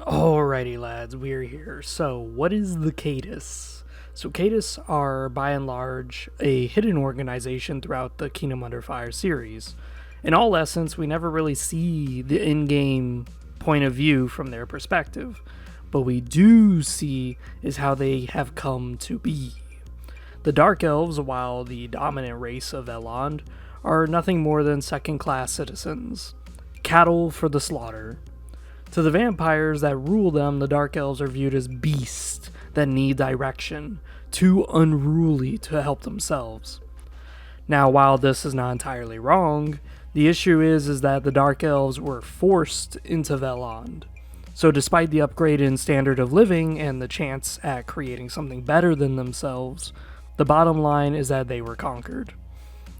Alrighty, lads, we're here. So, what is the Kaedes? So, Kaedes are, by and large, a hidden organization throughout the Kingdom Under Fire series. In all essence, we never really see the in-game point of view from their perspective. But we do see is how they have come to be. The Dark Elves, while the dominant race of Elrond, are nothing more than second-class citizens. Cattle for the slaughter. To the vampires that rule them, the Dark Elves are viewed as beasts that need direction, too unruly to help themselves. Now, while this is not entirely wrong, the issue is that the Dark Elves were forced into Velond. So despite the upgrade in standard of living and the chance at creating something better than themselves, the bottom line is that they were conquered.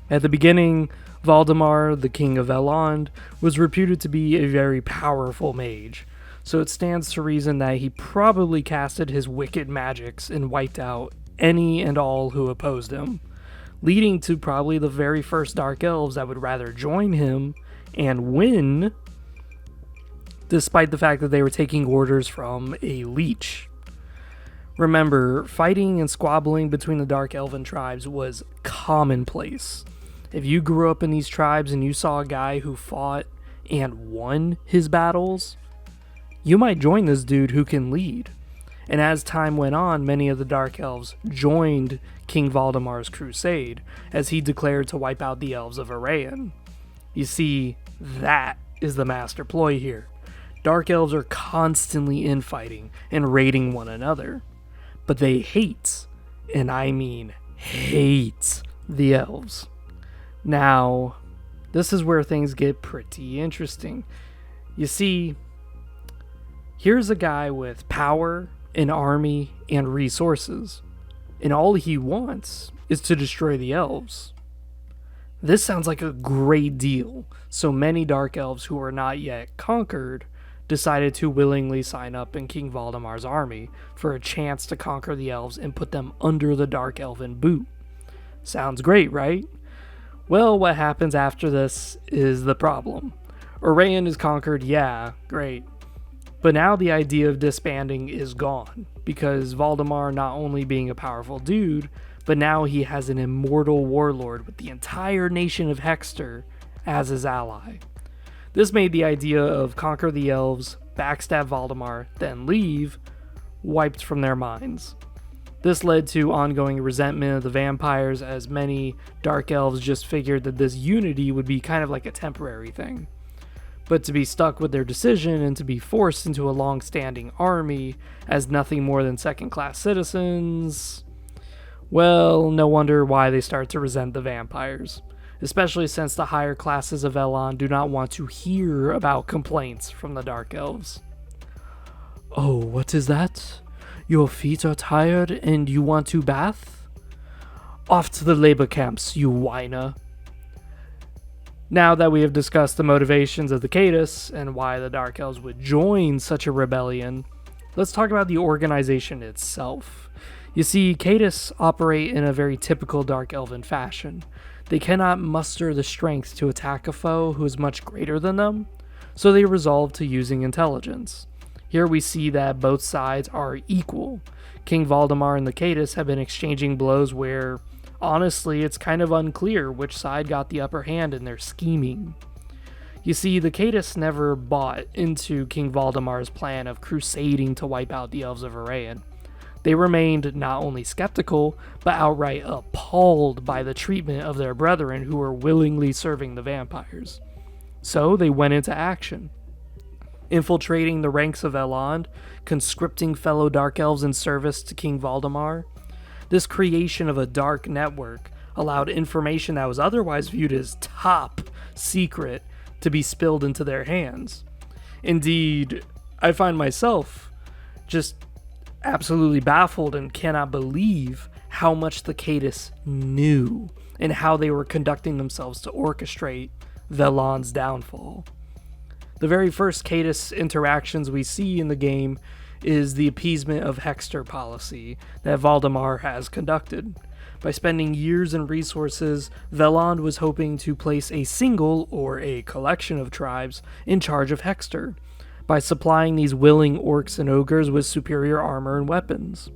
At the beginning, Valdemar, the king of Elrond, was reputed to be a very powerful mage, so it stands to reason that he probably casted his wicked magics and wiped out any and all who opposed him, leading to probably the very first Dark Elves that would rather join him and win, despite the fact that they were taking orders from a leech. Remember, fighting and squabbling between the Dark Elven tribes was commonplace. If you grew up in these tribes and you saw a guy who fought and won his battles, you might join this dude who can lead. And as time went on, many of the Dark Elves joined King Valdemar's crusade as he declared to wipe out the Elves of Arayan. You see, that is the master ploy here. Dark Elves are constantly infighting and raiding one another. But they hate, and I mean hate, the Elves. Now, this is where things get pretty interesting. You see, here's a guy with power, an army, and resources, and all he wants is to destroy the elves. This sounds like a great deal, so many Dark Elves who are not yet conquered decided to willingly sign up in King Valdemar's army for a chance to conquer the elves and put them under the Dark Elven boot. Sounds great, right? Well, what happens after this is the problem. Arayan is conquered, yeah, great. But now the idea of disbanding is gone, because Valdemar not only being a powerful dude, but now he has an immortal warlord with the entire nation of Hexter as his ally. This made the idea of conquer the elves, backstab Valdemar, then leave, wiped from their minds. This led to ongoing resentment of the vampires, as many Dark Elves just figured that this unity would be kind of like a temporary thing. But to be stuck with their decision and to be forced into a long-standing army as nothing more than second-class citizens, well, no wonder why they start to resent the vampires, especially since the higher classes of Elrond do not want to hear about complaints from the Dark Elves. Oh, what is that? Your feet are tired and you want to bath? Off to the labor camps, you whiner. Now that we have discussed the motivations of the Kaedes and why the Dark Elves would join such a rebellion, let's talk about the organization itself. You see, Kaedes operate in a very typical Dark Elven fashion. They cannot muster the strength to attack a foe who is much greater than them, so they resolve to using intelligence. Here we see that both sides are equal. King Valdemar and the Kaedes have been exchanging blows where, honestly, it's kind of unclear which side got the upper hand in their scheming. You see, the Kaedes never bought into King Valdemar's plan of crusading to wipe out the Elves of Arayan. They remained not only skeptical, but outright appalled by the treatment of their brethren who were willingly serving the vampires. So they went into action, infiltrating the ranks of Elrond, conscripting fellow Dark Elves in service to King Valdemar. This creation of a dark network allowed information that was otherwise viewed as top secret to be spilled into their hands. Indeed, I find myself just absolutely baffled and cannot believe how much the Kaedes knew and how they were conducting themselves to orchestrate Velon's downfall. The very first Kaedes interactions we see in the game is the appeasement of Hexter policy that Valdemar has conducted. By spending years and resources, Velond was hoping to place a single or a collection of tribes in charge of Hexter. by supplying these willing orcs and ogres with superior armor and weapons.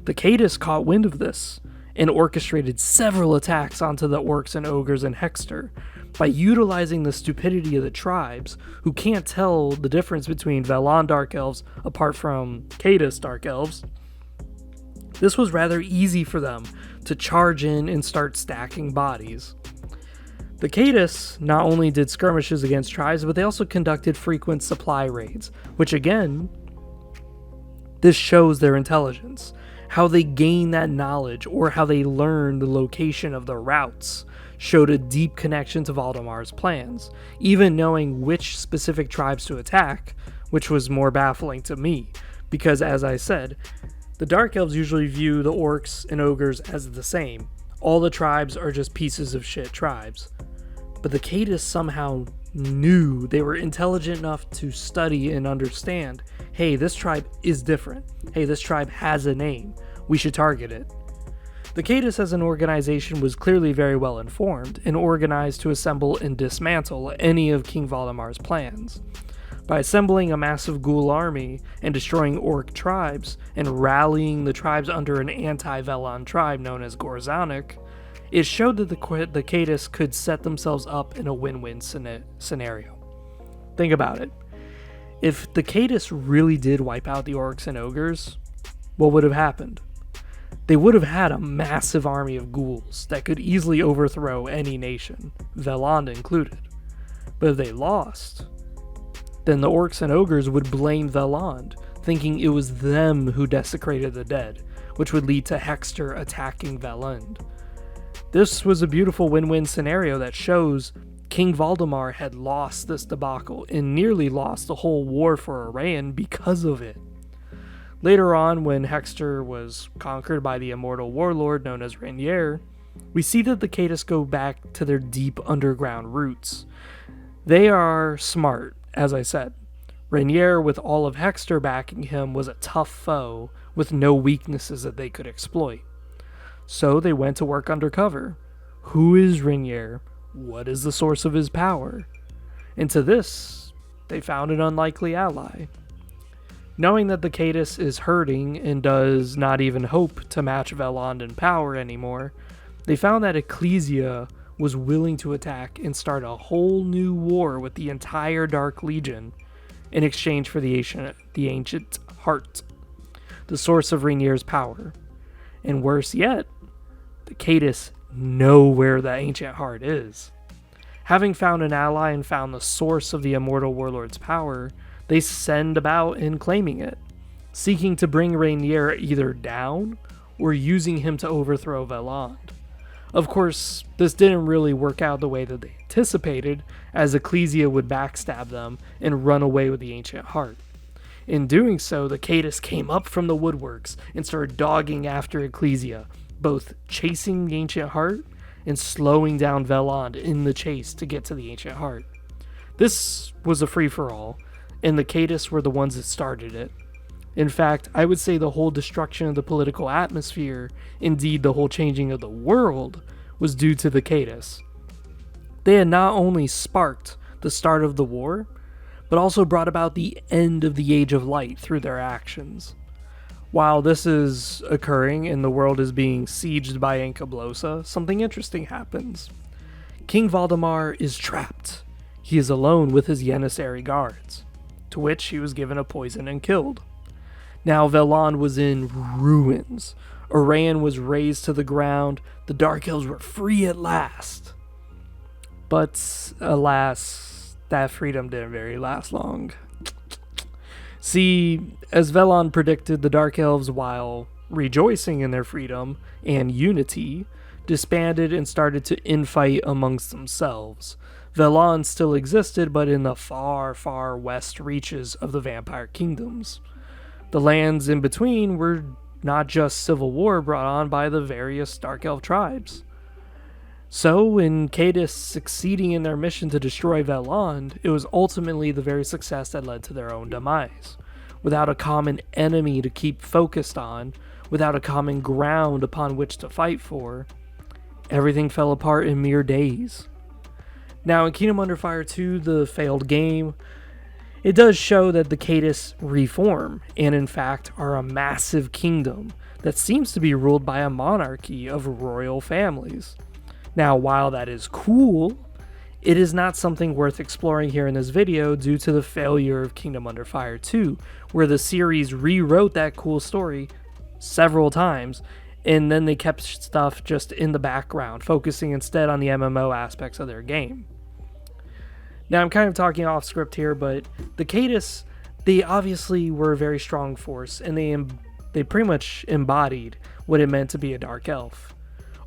The Kaedes caught wind of this and orchestrated several attacks onto the orcs and ogres in Hexter by utilizing the stupidity of the tribes who can't tell the difference between Velon Dark Elves apart from Kaedes Dark Elves. This was rather easy for them to charge in and start stacking bodies. The Kaedes not only did skirmishes against tribes, but they also conducted frequent supply raids, which again, this shows their intelligence. How they gain that knowledge or how they learn the location of the routes showed a deep connection to Valdemar's plans, even knowing which specific tribes to attack, which was more baffling to me, because as I said, the Dark Elves usually view the orcs and ogres as the same. All the tribes are just pieces of shit tribes. But the Kaedes somehow knew, they were intelligent enough to study and understand, hey, this tribe is different. Hey, this tribe has a name. We should target it. The Kaedes as an organization was clearly very well informed and organized to assemble and dismantle any of King Valdemar's plans. By assembling a massive ghoul army and destroying orc tribes and rallying the tribes under an anti-Velon tribe known as Gorzanik, it showed that the Kaedes could set themselves up in a win-win scenario. Think about it. If the Kaedes really did wipe out the orcs and ogres, what would have happened? They would have had a massive army of ghouls that could easily overthrow any nation, Velon included. But if they lost, then the orcs and ogres would blame Velon, thinking it was them who desecrated the dead, which would lead to Hexter attacking Velund. This was a beautiful win-win scenario that shows King Valdemar had lost this debacle and nearly lost the whole war for Arayan because of it. Later on, when Hexter was conquered by the immortal warlord known as Rainier, we see that the Kaedes go back to their deep underground roots. They are smart, as I said. Rainier, with all of Hexter backing him, was a tough foe with no weaknesses that they could exploit. So they went to work undercover. Who is Rainier? What is the source of his power? And to this, they found an unlikely ally. Knowing that the Kaedes is hurting and does not even hope to match Velond in power anymore, they found that Ecclesia was willing to attack and start a whole new war with the entire Dark Legion in exchange for the ancient heart, the source of Rainier's power. And worse yet, the Kaedes know where the ancient heart is. Having found an ally and found the source of the immortal warlord's power, they send about in claiming it, seeking to bring Rainier either down or using him to overthrow Velond. Of course, this didn't really work out the way that they anticipated, as Ecclesia would backstab them and run away with the ancient heart. In doing so, the Kaedes came up from the woodworks and started dogging after Ecclesia, both chasing the ancient heart and slowing down Velond in the chase to get to the ancient heart. This was a free-for-all, and the Kaedes were the ones that started it. In fact, I would say the whole destruction of the political atmosphere, indeed the whole changing of the world, was due to the Kaedes. They had not only sparked the start of the war, but also brought about the end of the Age of Light through their actions. While this is occurring and the world is being sieged by Ankablosa, something interesting happens. King Valdemar is trapped. He is alone with his Janissary guards, to which he was given a poison and killed. Now Velond was in ruins. Arayan was razed to the ground. The Dark Elves were free at last. But alas, that freedom didn't very last long. See, as Velond predicted, the Dark Elves, while rejoicing in their freedom and unity, disbanded and started to infight amongst themselves. Velond still existed, but in the far, far west reaches of the vampire kingdoms. The lands in between were not just civil war brought on by the various Dark Elf tribes. So, in Kaedes succeeding in their mission to destroy Velond, it was ultimately the very success that led to their own demise. Without a common enemy to keep focused on, without a common ground upon which to fight for, everything fell apart in mere days. Now, in Kingdom Under Fire 2, the failed game, It does show that the Kaedes reform, and in fact are a massive kingdom that seems to be ruled by a monarchy of royal families. Now, while that is cool, it is not something worth exploring here in this video due to the failure of Kingdom Under Fire 2, where the series rewrote that cool story several times, and then they kept stuff just in the background, focusing instead on the MMO aspects of their game. Now, I'm kind of talking off script here, but the Kaedes, they obviously were a very strong force, and they pretty much embodied what it meant to be a Dark Elf.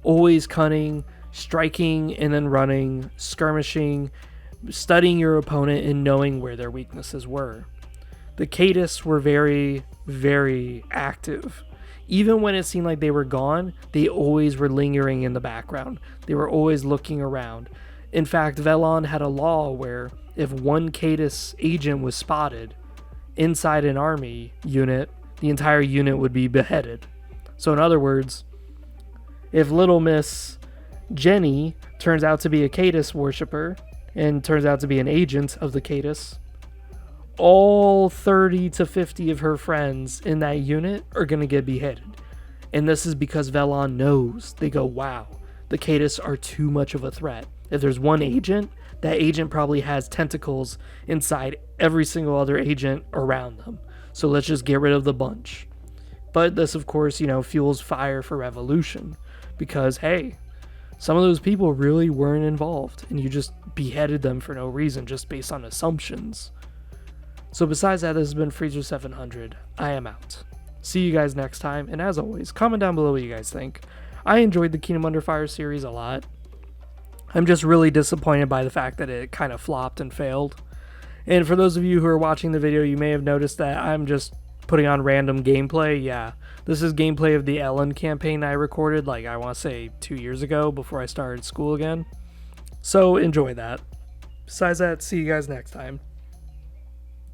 Always cunning, striking and then running, skirmishing, studying your opponent and knowing where their weaknesses were. The Kaedes were very, very active. Even when it seemed like they were gone, they always were lingering in the background. They were always looking around. In fact, Velon had a law where if one Kaedes agent was spotted inside an army unit, the entire unit would be beheaded. So in other words, if Little Miss Jenny turns out to be a Kaedes worshiper and turns out to be an agent of the Kaedes, all 30 to 50 of her friends in that unit are going to get beheaded. And this is because Velon knows. They go, wow, the Kaedes are too much of a threat. If there's one agent, that agent probably has tentacles inside every single other agent around them. So let's just get rid of the bunch. But this, of course, fuels fire for revolution. Because, hey, some of those people really weren't involved. And you just beheaded them for no reason, just based on assumptions. So besides that, this has been Freezer700. I am out. See you guys next time. And as always, comment down below what you guys think. I enjoyed the Kingdom Under Fire series a lot. I'm just really disappointed by the fact that it kind of flopped and failed. And for those of you who are watching the video, you may have noticed that I'm just putting on random gameplay. Yeah, this is gameplay of the Ellen campaign I recorded, like I want to say 2 years ago before I started school again. So enjoy that. Besides that, see you guys next time.